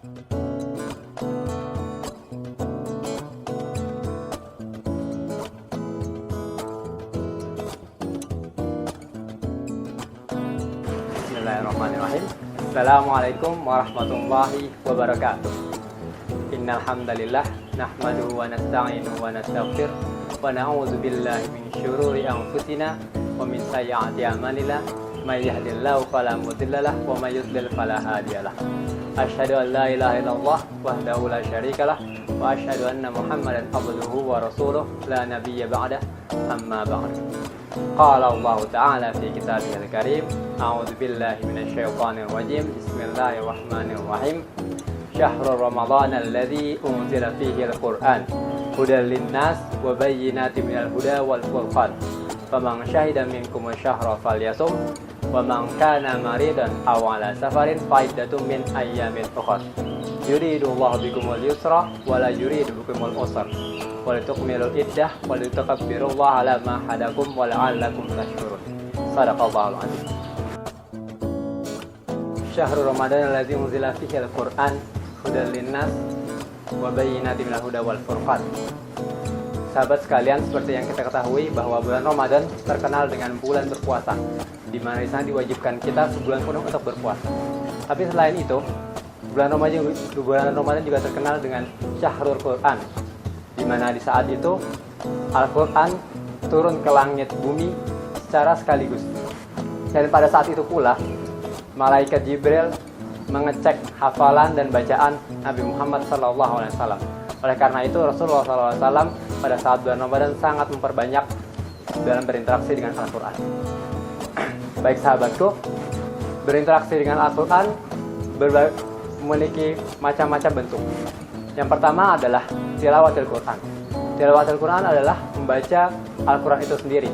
Bismillahirrahmanirrahim. Assalamualaikum warahmatullahi wabarakatuh. Innal hamdalillah nahmaduhu wa nasta'inuhu wa nastaghfir wa na'udzu billahi min syururi anfusina wa min sayyiati a'malina may yahdihillahu fala mudhillalah wa may yudlil fala hadiyalah. Asyhadu an la ilaha illallah wahdahu la syarikalah wa asyhadu anna Muhammadan abduhu wa rasuluh la nabiyya ba'dah. Amma ba'd. Qala Allah Ta'ala fi kitabihil karim, a'udzu billahi minasyaitonir rajim. Bismillahirrahmanirrahim. Syahrul Ramadan alladzi unzila fihi al-Qur'an hudan lin-nas wa bayyinatin minal huda wal furqan. Faman syahida minkum asyhara falyasum wa man kana maridan aw ala safarin fa iddatun min ayyamin ukhra. Yuridullahu bikumul yusra wa la yuridu bikumul usra. Walitukmilul iddah walitukabbirullaha ala ma hadakum wa la'allakum tashkurun. Shadaqallahul azim. Syahrul Ramadan alladzi unzila fihi al-Qur'an hudan linnas wa bayyinatin minal huda wal furqan. Sahabat sekalian, seperti yang kita ketahui bahwa bulan Ramadan terkenal dengan bulan berpuasa, di mana di sana diwajibkan kita sebulan penuh untuk berpuasa. Tapi selain itu, bulan Ramadan juga terkenal dengan Syahrul Quran, di mana di saat itu Al-Quran turun ke langit bumi secara sekaligus. Dan pada saat itu pula malaikat Jibril mengecek hafalan dan bacaan Nabi Muhammad SAW. Oleh karena itu Rasulullah SAW pada saat bulan Ramadan sangat memperbanyak dalam berinteraksi dengan Al-Quran. Baik sahabatku, berinteraksi dengan Al-Quran memiliki macam-macam bentuk. Yang pertama adalah tilawatul Quran. Tilawatul Quran adalah membaca Al-Quran itu sendiri.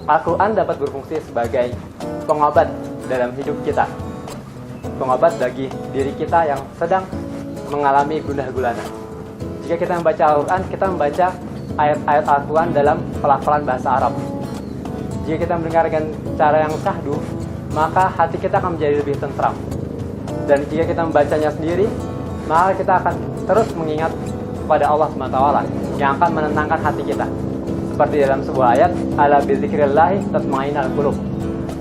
Al-Quran dapat berfungsi sebagai pengobat dalam hidup kita, pengobat bagi diri kita yang sedang mengalami gundah gulana. Jika kita membaca Al-Quran, kita membaca ayat-ayat Al-Quran dalam pelafalan bahasa Arab. Jika kita mendengarkan cara yang syahdu, maka hati kita akan menjadi lebih tentram. Dan jika kita membacanya sendiri, maka kita akan terus mengingat kepada Allah SWT yang akan menenangkan hati kita. Seperti dalam sebuah ayat, ala bizikrillahi tatma'innul qulub.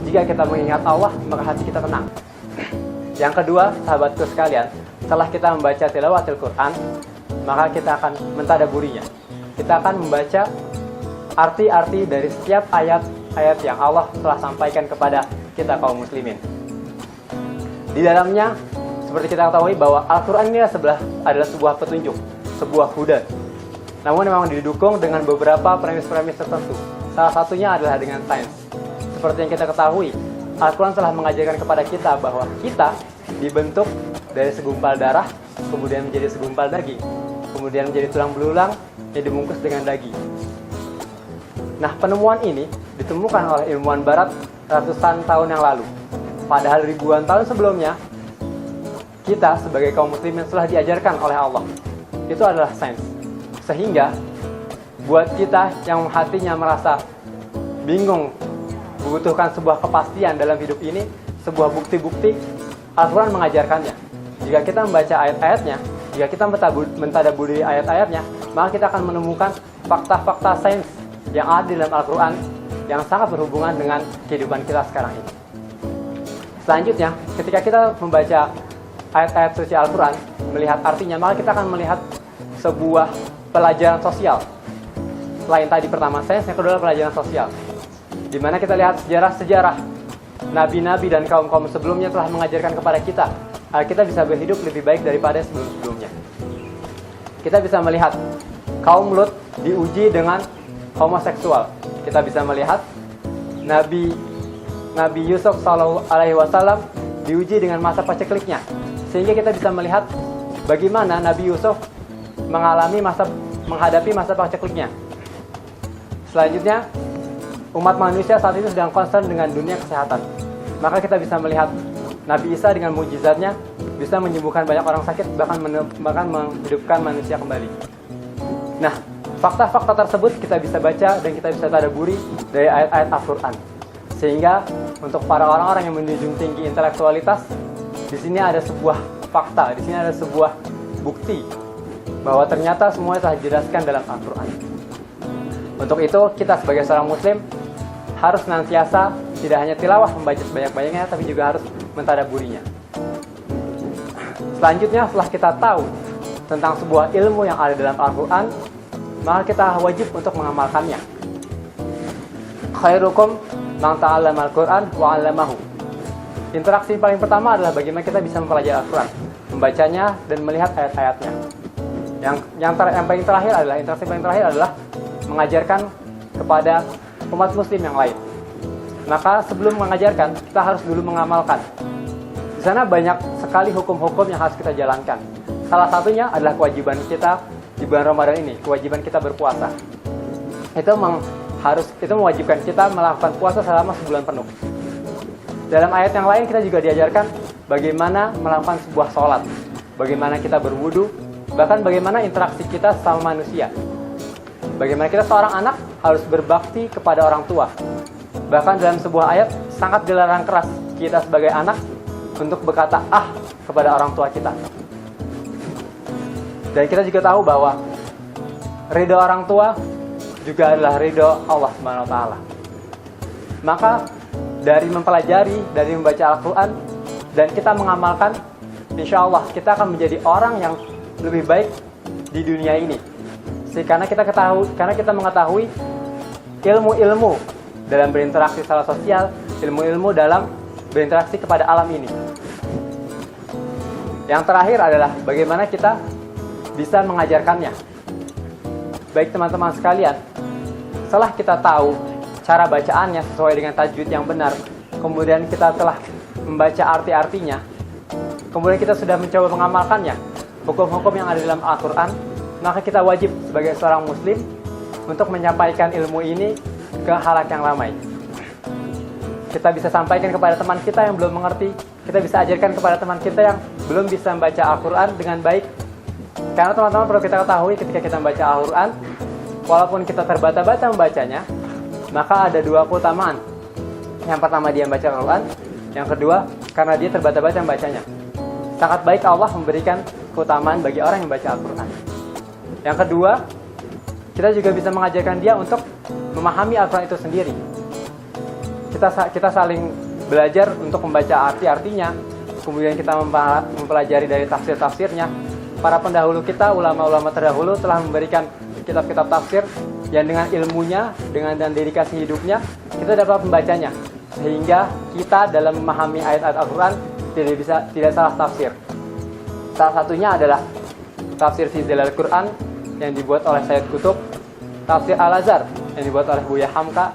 Jika kita mengingat Allah, maka hati kita tenang. Yang kedua, sahabatku sekalian, setelah kita membaca tilawatul Quran, maka kita akan mentadaburinya. Kita akan membaca arti-arti dari setiap ayat-ayat yang Allah telah sampaikan kepada kita kaum muslimin. Di dalamnya, seperti kita ketahui bahwa Al-Quran ini adalah sebuah petunjuk, sebuah huda. Namun memang didukung dengan beberapa premis-premis tertentu. Salah satunya adalah dengan sains. Seperti yang kita ketahui, Al-Quran telah mengajarkan kepada kita bahwa kita dibentuk dari segumpal darah, kemudian menjadi segumpal daging, kemudian menjadi tulang belulang yang dibungkus dengan daging. Nah, penemuan ini ditemukan oleh ilmuwan barat ratusan tahun yang lalu. Padahal ribuan tahun sebelumnya, kita sebagai kaum muslimin telah diajarkan oleh Allah. Itu adalah sains. Sehingga buat kita yang hatinya merasa bingung, membutuhkan sebuah kepastian dalam hidup ini, sebuah bukti-bukti, Al-Quran mengajarkannya. Jika kita membaca ayat-ayatnya, jika kita mentadaburi ayat-ayatnya, maka kita akan menemukan fakta-fakta sains yang ada di dalam Al-Quran yang sangat berhubungan dengan kehidupan kita sekarang ini. Selanjutnya, ketika kita membaca ayat-ayat suci Al-Quran, melihat artinya, maka kita akan melihat sebuah pelajaran sosial. Selain tadi pertama sains, yang kedua adalah pelajaran sosial, di mana kita lihat sejarah-sejarah nabi-nabi dan kaum-kaum sebelumnya telah mengajarkan kepada kita agar kita bisa berhidup lebih baik daripada sebelum-sebelumnya. Kita bisa melihat kaum Lut diuji dengan homoseksual. Kita bisa melihat Nabi Yusuf SAW diuji dengan masa pacekliknya. Sehingga kita bisa melihat bagaimana Nabi Yusuf menghadapi masa pacekliknya. Selanjutnya, umat manusia saat ini sedang concern dengan dunia kesehatan. Maka kita bisa melihat Nabi Isa dengan mukjizatnya bisa menyembuhkan banyak orang sakit, bahkan menghidupkan manusia kembali. Nah, fakta-fakta tersebut kita bisa baca dan kita bisa tadaburi dari ayat-ayat Al-Quran. Sehingga untuk para orang-orang yang menjunjung tinggi intelektualitas, di sini ada sebuah fakta, di sini ada sebuah bukti bahwa ternyata semuanya telah dijelaskan dalam Al-Quran. Untuk itu, kita sebagai seorang muslim harus senantiasa tidak hanya tilawah membaca sebanyak-banyaknya, tapi juga harus mentadaburinya. Selanjutnya, setelah kita tahu tentang sebuah ilmu yang ada dalam Al-Quran, maka kita wajib untuk mengamalkannya. Khairukum man ta'allama al-Quran wa 'allamahu. Interaksi paling pertama adalah bagaimana kita bisa mempelajari Al-Quran, membacanya dan melihat ayat-ayatnya. Yang paling terakhir adalah interaksi paling terakhir adalah mengajarkan kepada umat muslim yang lain. Maka sebelum mengajarkan, kita harus dulu mengamalkan. Di sana banyak sekali hukum-hukum yang harus kita jalankan. Salah satunya adalah kewajiban kita di bulan Ramadan ini, kewajiban kita berpuasa. Itu mewajibkan kita melakukan puasa selama sebulan penuh. Dalam ayat yang lain kita juga diajarkan bagaimana melakukan sebuah sholat, bagaimana kita berwudu, bahkan bagaimana interaksi kita sama manusia. Bagaimana kita seorang anak harus berbakti kepada orang tua. Bahkan dalam sebuah ayat sangat dilarang keras kita sebagai anak untuk berkata "ah" kepada orang tua kita. Dan kita juga tahu bahwa ridho orang tua juga adalah ridho Allah SWT. Maka dari mempelajari, dari membaca Al-Quran, dan kita mengamalkan, insya Allah kita akan menjadi orang yang lebih baik di dunia ini. Karena kita mengetahui ilmu-ilmu dalam berinteraksi secara sosial, ilmu-ilmu dalam berinteraksi kepada alam ini. Yang terakhir adalah bagaimana kita bisa mengajarkannya. Baik teman-teman sekalian, setelah kita tahu cara bacaannya sesuai dengan tajwid yang benar, kemudian kita telah membaca arti-artinya, kemudian kita sudah mencoba mengamalkannya, hukum-hukum yang ada dalam Al-Quran, maka kita wajib sebagai seorang muslim untuk menyampaikan ilmu ini ke halayak yang ramai. Kita bisa sampaikan kepada teman kita yang belum mengerti, kita bisa ajarkan kepada teman kita yang belum bisa membaca Al-Quran dengan baik. Karena teman-teman perlu kita ketahui ketika kita membaca Al-Quran, walaupun kita terbata-bata membacanya, maka ada dua keutamaan. Yang pertama dia membaca Al-Quran, yang kedua karena dia terbata-bata membacanya. Sangat baik Allah memberikan keutamaan bagi orang yang membaca Al-Quran. Yang kedua, kita juga bisa mengajarkan dia untuk memahami Al-Quran itu sendiri. Kita saling belajar untuk membaca arti-artinya, kemudian kita mempelajari dari tafsir-tafsirnya. Para pendahulu kita, ulama-ulama terdahulu telah memberikan kitab-kitab tafsir yang dengan ilmunya, dan dedikasi hidupnya, kita dapat membacanya. Sehingga kita dalam memahami ayat-ayat Al-Quran tidak salah tafsir. Salah satunya adalah tafsir fi Zilal Quran yang dibuat oleh Sayyid Qutb, tafsir Al-Azhar yang dibuat oleh Buya Hamka,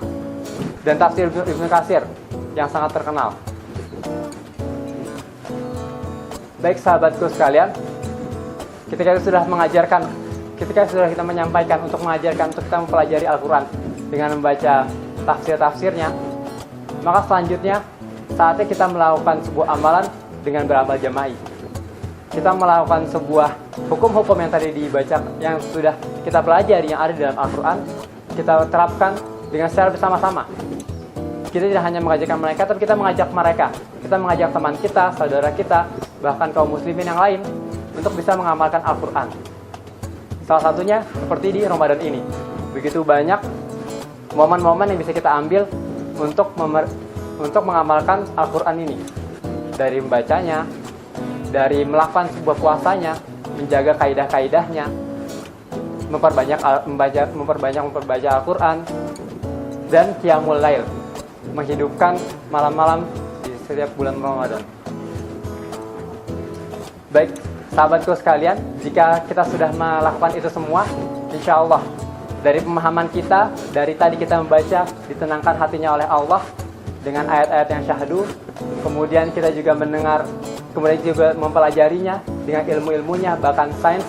dan tafsir Ibnu Katsir yang sangat terkenal. Baik sahabatku sekalian, ketika sudah kita menyampaikan untuk mengajarkan, untuk kita mempelajari Al-Quran dengan membaca tafsir-tafsirnya, maka selanjutnya saatnya kita melakukan sebuah amalan dengan beramal jama'i. Kita melakukan sebuah hukum-hukum yang tadi dibaca, yang sudah kita pelajari, yang ada di dalam Al-Quran, kita terapkan dengan secara bersama-sama. Kita tidak hanya mengajarkan mereka, tapi kita mengajak mereka. Kita mengajak teman kita, saudara kita, bahkan kaum muslimin yang lain untuk bisa mengamalkan Al-Quran. Salah satunya seperti di Ramadan ini. Begitu banyak momen-momen yang bisa kita ambil untuk mengamalkan Al-Quran ini. Dari membacanya, dari melakukan sebuah puasanya, menjaga kaidah-kaidahnya, memperbanyak membaca Al-Quran, dan qiyamul lail, menghidupkan malam-malam di setiap bulan Ramadan. Baik, sahabatku sekalian, jika kita sudah melakukan itu semua, insya Allah dari pemahaman kita, dari tadi kita membaca, ditenangkan hatinya oleh Allah dengan ayat-ayat yang syahdu, kemudian kita juga mendengar, kemudian juga mempelajarinya dengan ilmu-ilmunya, bahkan sains,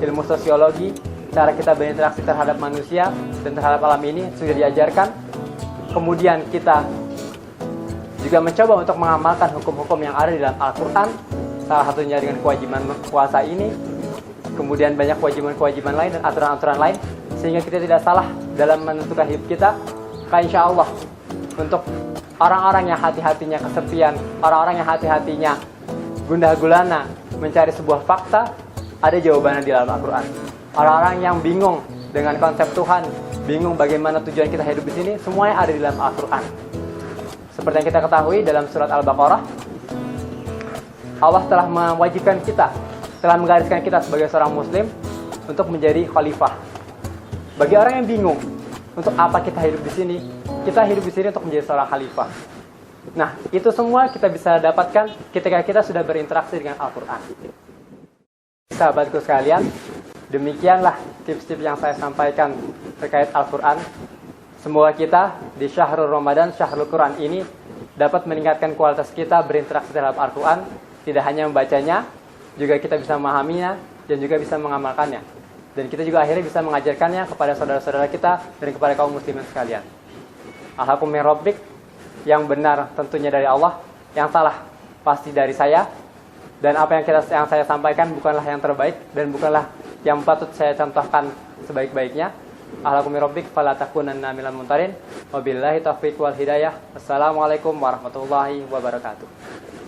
ilmu sosiologi, cara kita berinteraksi terhadap manusia dan terhadap alam ini sudah diajarkan. Kemudian kita juga mencoba untuk mengamalkan hukum-hukum yang ada di dalam Al-Quran, salah satunya dengan kewajiban puasa ini, kemudian banyak kewajiban-kewajiban lain dan aturan-aturan lain, sehingga kita tidak salah dalam menentukan hidup kita. Maka insya Allah untuk orang-orang yang hati-hatinya kesepian, orang-orang yang hati-hatinya gundah gulana, mencari sebuah fakta, ada jawabannya di dalam Al-Quran. Orang-orang yang bingung dengan konsep Tuhan, bingung bagaimana tujuan kita hidup di sini, semuanya ada di dalam Al-Quran. Seperti yang kita ketahui dalam surat Al-Baqarah, Allah telah mewajibkan kita, telah menggariskan kita sebagai seorang muslim untuk menjadi khalifah. Bagi orang yang bingung, untuk apa kita hidup di sini? Kita hidup di sini untuk menjadi seorang khalifah. Nah, itu semua kita bisa dapatkan ketika kita sudah berinteraksi dengan Al-Quran. Sahabatku sekalian, demikianlah tips-tips yang saya sampaikan terkait Al-Quran. Semoga kita di Syahrul Ramadan, Syahrul Quran ini dapat meningkatkan kualitas kita berinteraksi terhadap Al-Quran. Tidak hanya membacanya, juga kita bisa memahaminya dan juga bisa mengamalkannya. Dan kita juga akhirnya bisa mengajarkannya kepada saudara-saudara kita dan kepada kaum muslimin sekalian. Al-Haqqu min Rabbik, yang benar tentunya dari Allah, yang salah pasti dari saya. Dan apa yang saya sampaikan bukanlah yang terbaik dan bukanlah yang patut saya contohkan sebaik-baiknya. Al-Haqqu min Rabbik fala takunanna minal mumtarin. Wabillahi taufiq wal hidayah. Assalamualaikum warahmatullahi wabarakatuh.